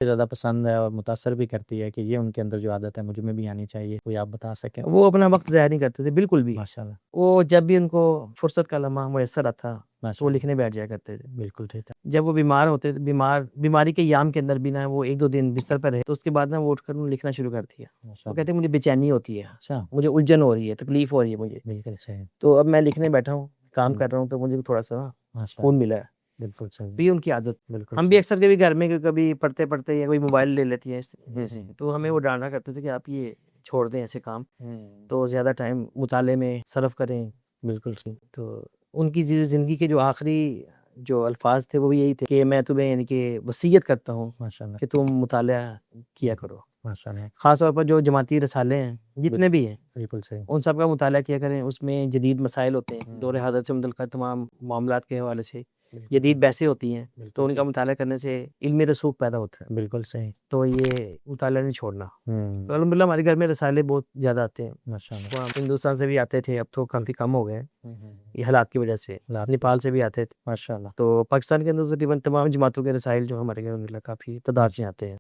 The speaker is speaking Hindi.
ज़्यादा पसंद है और मुतासर भी करती है कि ये उनके अंदर जो आदत है मुझ में भी आनी चाहिए, कोई आप बता सकें? वो अपना वक़्त ज़ाया नहीं करते थे बिल्कुल भी। माशाल्लाह, वो जब भी उनको फुर्सत का लम्हा मुयस्सर आता, तो वो माशाल्लाह, लिखने बैठ जाया करते थे। बिल्कुल ठीक है। जब वो बीमार होते थे, बीमारी के याम के अंदर भी ना वो 1-2 दिन बिस्तर पर रहे, तो उसके बाद ना वो उठकर उन्होंने लिखना शुरू कर दिया। वो माशाल्लाह, कहते हैं मुझे बेचैनी होती है, अच्छा, मुझे उलझन हो रही है, तकलीफ़ हो रही है मुझे। बिल्कुल सही। तो अब मैं लिखने बैठा हूँ, काम हुँ, कर रहा हूँ, तो मुझे थोड़ा-सा सुकून माशाल्लाह, मिला है। बिल्कुल सही, तो ये उनकी आदत। बिल्कुल हम भी सही। अक्सर कभी घर में कभी पढ़ते-पढ़ते या कोई मोबाइल ले लेती है इस हुँ, ऐसे, हुँ, तो हमें वो डाँटा करते थे कि आप ये छोड़ दें ऐसे काम, हुँ, तो ज़्यादा टाइम मुताले में सर्फ़ करें। बिल्कुल सही, तो उनकी ज़िंदगी के जो आखिरी जो अल्फ़ाज़ थे वो भी यही थे कि मैं तुम्हें यानी कि वसीयत करता हूँ माशाल्लाह, कि तुम मुताला किया करो। माशाल्लाह, ख़ास तौर पर जो जमाती रिसाले हैं, बिल जितने भी हैं, बिल्कुल सही। उन सब का मुताला किया करें, उसमें जदीद मसाइल होते हैं, हुँ, दौर हज़रत से मुतल्लिक़ तमाम मामलात के हवाले से, बिल्कुल जदीद ठीक, बहसें होती हैं, तो बिल्कुल उनका ठीक, मुताला करने से इल्म रसूख़ पैदा होता है। बिल्कुल सही। तो ये मुताला नहीं छोड़ना। तो हुँ, अल्हम्दुलिल्लाह हमारे घर में रसाले बहुत ज़्यादा आते हैं। माशाल्लाह। वहाँ हिंदुस्तान से भी आते थे, अब तो काफ़ी कम हो गए हैं, हुँ, हुँ, हुँ, ये हालात की वजह से। लात के नेपाल से भी आते थे। माशाल्लाह। तो पाकिस्तान के अंदर तकरीबन तमाम जमातों के रसाइल जो हमारे घर में काफ़ी तादाद हुँ। में आते हैं।